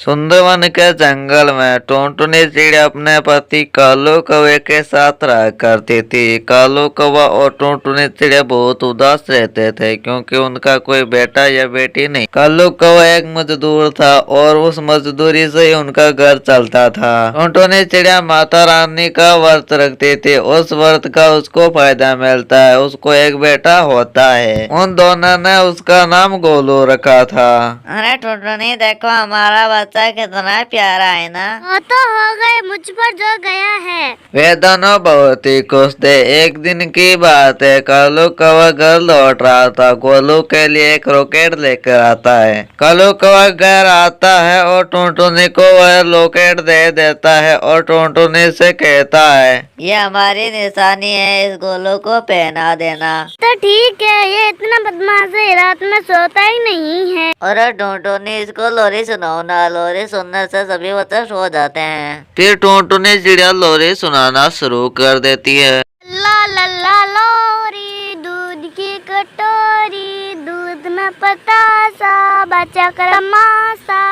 सुंदरवन के जंगल में टुनटुनी चिड़िया अपने पति कालू कौवे के साथ रहा करती थी। कालू कौवा और टुनटुनी चिड़िया बहुत उदास रहते थे क्योंकि उनका कोई बेटा या बेटी नहीं। कालू कौवा एक मजदूर था और उस मजदूरी से ही उनका घर चलता था। टुनटुनी चिड़िया माता रानी का व्रत रखती थी। उस व्रत का उसको फायदा मिलता है। उसको एक बेटा होता है। उन दोनों ने उसका नाम गोलू रखा था। अरे टुनटुनी देखो हमारा बच्चा कितना प्यारा है ना। वो तो हो गए मुझ पर जो गया है। वे दोनों बहुत ही खुश थे। एक दिन की बात है, कालू कौवा घर लौट रहा था। गोलू के लिए एक रॉकेट लेकर आता है। कालू कौवा घर आता है और टुनटुनी को वह रॉकेट दे देता है और टुनटुनी से कहता है, ये हमारी निशानी है, इस गोलू को पहना देना। तो ठीक है, ये इतना बदमाश है, रात में सोता ही नहीं है। और टुनटुनी इसको लोरी सुनाओ ना। लोरी सुनने से सभी बच्चे सो जाते हैं। फिर टुनटुनी चिड़िया लोरी सुनाना शुरू कर देती है। ला ला ला लोरी दूध की कटोरी, दूध में पतासा बचा कर तमाशा।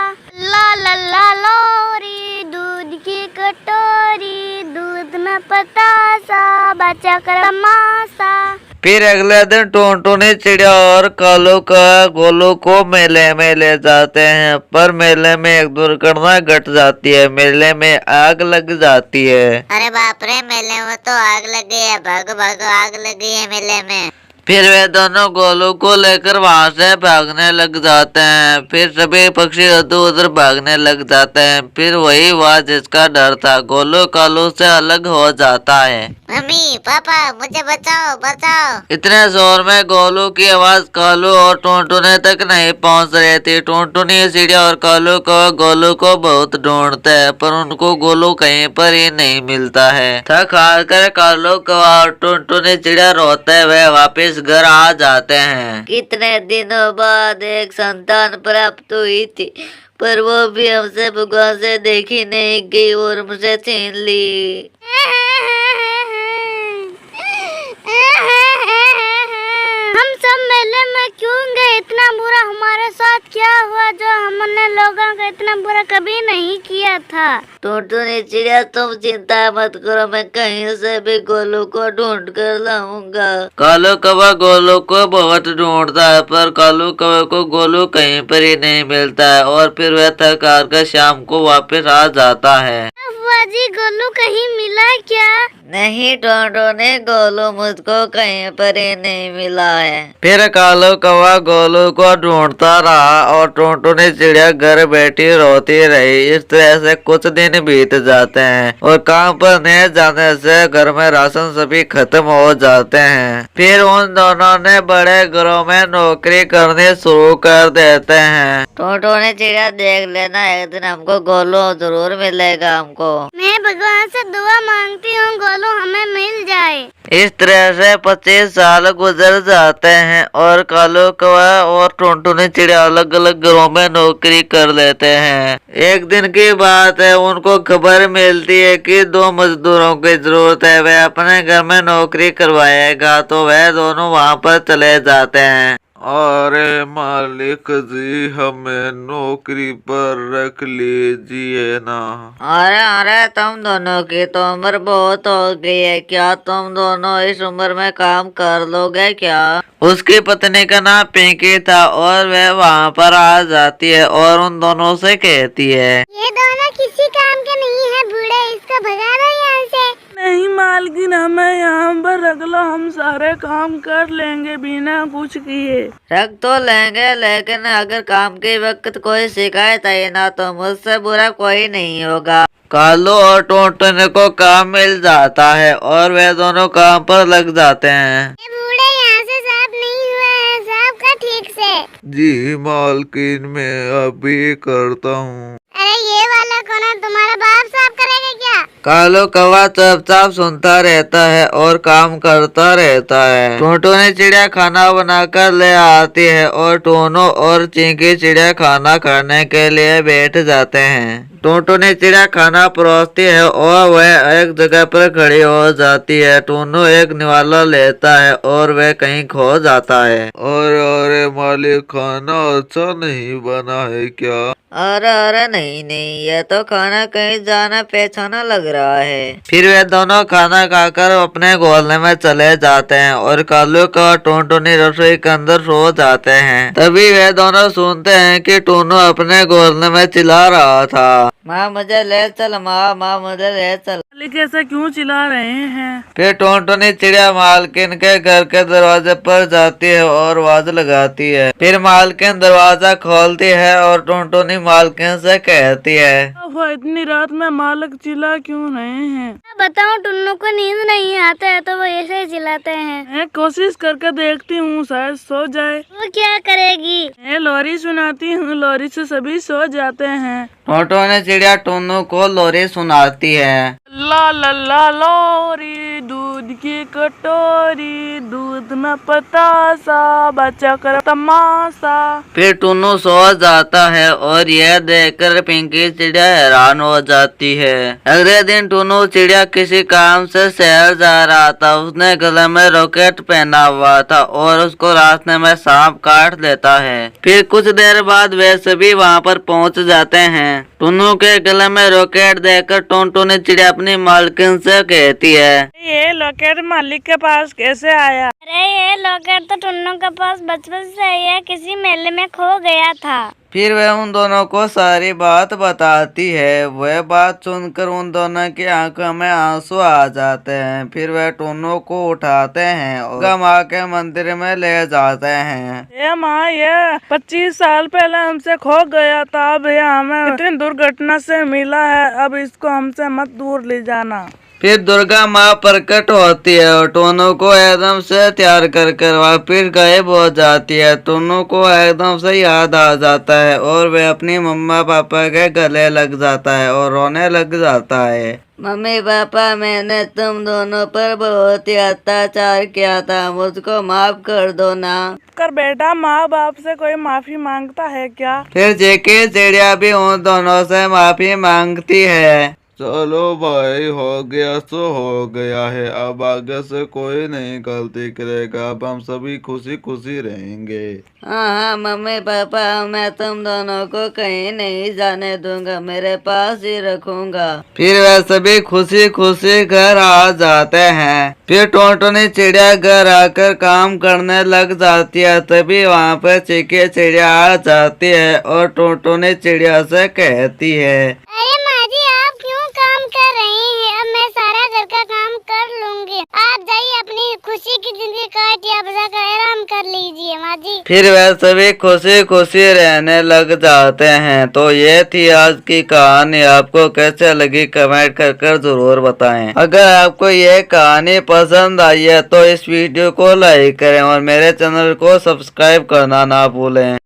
ला ला ला लोरी दूध की कटोरी, दूध में पतासा बचा कर तमाशा। फिर अगले दिन टुनटुनी चिड़िया और कालू कौवा गोलू को मेले में ले जाते हैं, पर मेले में एक दुर्घटना घट जाती है। मेले में आग लग जाती है। अरे बाप रे, मेले में तो आग लग गई है। भागो भागो, आग लग गई है मेले में। फिर वे दोनों गोलू को लेकर वहां से भागने लग जाते हैं। फिर सभी पक्षी उधर उधर भागने लग जाते हैं। फिर वही हुआ जिसका डर था, गोलू कालू से अलग हो जाता है। मम्मी पापा मुझे बचाओ बचाओ। इतने जोर में गोलू की आवाज कालू और टुनटुनी तक नहीं पहुंच रही थी। टुनटुनी चिड़िया और कालू कौवा गोलू को बहुत ढूंढते हैं, पर उनको गोलू कहीं पर ही नहीं मिलता है। थक हार कर कालू कौवा और टुनटुनी चिड़िया रोते हुए वापस घर आ जाते हैं। कितने दिनों बाद एक संतान प्राप्त हुई थी, पर वो भी हमसे भगवान से देखी नहीं गई और मुझे छीन ली। हम सब मेले में क्यों गए? इतना बुरा हमारे साथ क्या हुआ जो हमने लोगों का इतना बुरा कभी नहीं किया था। टुनटुनी चिड़िया तुम चिंता मत करो, मैं कहीं से भी गोलू को ढूंढ कर लाऊंगा। कालू कौवा गोलू को बहुत ढूंढता है, पर कालू कौवे को गोलू कहीं पर ही नहीं मिलता है और फिर वह थक हार कर शाम को वापस आ जाता है। बुआ जी, गोलू कहीं मिला क्या? नहीं टुनटुनी, गोलू मुझको कहीं पर ही नहीं मिला है। फिर कालू कौवा गोलू को ढूंढता रहा और टुनटुनी चिड़िया घर बैठी रोती रही। इस तरह से कुछ दिन बीत जाते हैं और काम पर न जाने से घर में राशन सभी खत्म हो जाते हैं। फिर उन दोनों ने बड़े घरों में नौकरी करनी शुरू कर देते हैं। टुनटुनी चिड़िया देख लेना, एक दिन हमको गोलू जरूर मिलेगा हमको। मैं भगवान से दुआ मांगती हूँ गोलू हमें मिल जाए। इस तरह से 25 साल गुजर जाते हैं और कालू कौवा और टुनटुनी चिड़िया अलग अलग घरों में नौकरी कर लेते हैं। एक दिन की बात है, उनको खबर मिलती है कि 2 मजदूरों की जरूरत है। वह अपने घर में नौकरी करवाएगा, तो वह दोनों वहां पर चले जाते हैं। अरे मालिक जी, हमें नौकरी पर रख लीजिए ना। अरे तुम दोनों की तो उम्र बहुत हो गई है, क्या तुम दोनों इस उम्र में काम कर लोगे क्या? उसकी पत्नी का नाम पिंकी था और वह वहाँ पर आ जाती है और उन दोनों से कहती है, ये दोनों किसी काम के नहीं है, बूढ़े, इसको भगा दो यहाँ से। नहीं मालकिन, हमें यहाँ पर रख लो, हम सारे काम कर लेंगे बिना कुछ किए। रख तो लेंगे, लेकिन अगर काम के वक्त कोई शिकायत आई ना तो मुझसे बुरा कोई नहीं होगा। कालू और टुनटुनी को काम मिल जाता है और वे दोनों काम पर लग जाते हैं। ये बूढ़े यहाँ से साफ नहीं हुआ है, साफ का ठीक से। जी मालकिन, मैं अभी करता हूँ। अरे ये वाला कोना तुम्हारा बाप साफ करेगा क्या? कालू कौवा चुपचाप सुनता रहता है और काम करता रहता है। टुनटुनी चिड़िया खाना बनाकर ले आती है और टूनू और चिंकी चिड़िया खाना खाने के लिए बैठ जाते हैं। टुनटुनी चिड़िया खाना परोसती है और वह एक जगह पर खड़ी हो जाती है। टूनू एक निवाला लेता है और वह कहीं खो जाता है। अरे मालिक, खाना अच्छा नहीं बना है क्या? अरे नहीं, ये तो खाना कहीं जाना पहचाना लग रहा है। फिर वे दोनों खाना खाकर अपने घोलने में चले जाते हैं और कालू का टुनटुनी रसोई के अंदर सो जाते हैं। तभी वे दोनों सुनते हैं कि टूनू अपने घोलने में चिल्ला रहा था, माँ मुझे ले चल, माँ मुझे ले चल। मालिक ऐसा क्यों चिल्ला रहे हैं? फिर टुनटुनी चिड़िया मालकिन के घर के दरवाजे पर जाती है और आवाज लगाती है। फिर मालकिन दरवाजा खोलती है और टुनटुनी मालकिन से कहती है, इतनी रात में मालिक चिल्ला क्यों रहे हैं? बताऊं, टुन्नू को नींद नहीं आता है तो वो ऐसे ही चिल्लाते हैं। मैं कोशिश करके देखती हूँ, शायद सो जाए। वो क्या करेगी? मैं लोरी सुनाती हूँ, लोरी से सभी सो जाते हैं। टुनटुनी चिड़िया टुन्नू को लोरी सुनाती है। ला ला ला लोरी, दूध की कटोरी, दूध में पतासा, बचा कर तमाशा। फिर टुन्नू सो जाता है और यह देखकर पिंकी चिड़िया हैरान हो जाती है। अगले दिन टुन्नू चिड़िया किसी काम से शहर जा रहा था। उसने गले में रॉकेट पहना हुआ था और उसको रास्ते में सांप काट लेता है। फिर कुछ देर बाद वे सभी वहाँ पर पहुँच जाते हैं। टुन्नू के गले में रॉकेट देखकर टुनटुनी चिड़िया अपनी मालकिन से कहती है, ये लॉकेट मालिक के पास कैसे आया? अरे ये लॉकेट तो टुन्नू के पास बचपन से ही है, किसी मेले में खो गया था। फिर वह उन दोनों को सारी बात बताती है। वह बात सुनकर उन दोनों की आंखों में आंसू आ जाते हैं। फिर वह टुन्नू को उठाते हैं और माँ के मंदिर में ले जाते हैं। ये माँ, ये 25 साल पहले हमसे खो गया था, अब ये हमें इतनी दुर्घटना से मिला है, अब इसको हमसे मत दूर ले जाना। फिर दुर्गा माँ प्रकट होती है और टुन्नू को एकदम से तैयार कर वापिस गायब हो जाती है। टुन्नू को एकदम से याद आ जाता है और वह अपनी मम्मा पापा के गले लग जाता है और रोने लग जाता है। मम्मी पापा, मैंने तुम दोनों पर बहुत ही अत्याचार किया था, मुझको माफ कर दो ना। कर बेटा, माँ बाप से कोई माफी मांगता है क्या? फिर जेके चिड़िया भी उन दोनों से माफी मांगती है। चलो भाई, हो गया सो हो गया है, अब आगे से कोई नहीं गलती करेगा, अब हम सभी खुशी खुशी रहेंगे। हाँ मम्मी पापा, मैं तुम दोनों को कहीं नहीं जाने दूंगा, मेरे पास ही रखूंगा। फिर वे सभी खुशी खुशी घर आ जाते हैं। फिर टुनटुनी चिड़िया घर आकर काम करने लग जाती है। तभी वहाँ पर चिकी चिड़िया आ जाती है और टुनटुनी चिड़िया से कहती है, अरे माँ जी, आप क्यों काम कर रही हैं? अब मैं सारा घर का काम कर लूंगी, आप जाइए अपनी खुशी की जिंदगी काटिए, आप जाकर आराम कर लीजिए माँ जी। फिर वे सभी खुशी खुशी रहने लग जाते हैं। तो ये थी आज की कहानी। आपको कैसे लगी कमेंट कर जरूर बताएं। अगर आपको ये कहानी पसंद आई है तो इस वीडियो को लाइक करें और मेरे चैनल को सब्सक्राइब करना ना भूलें।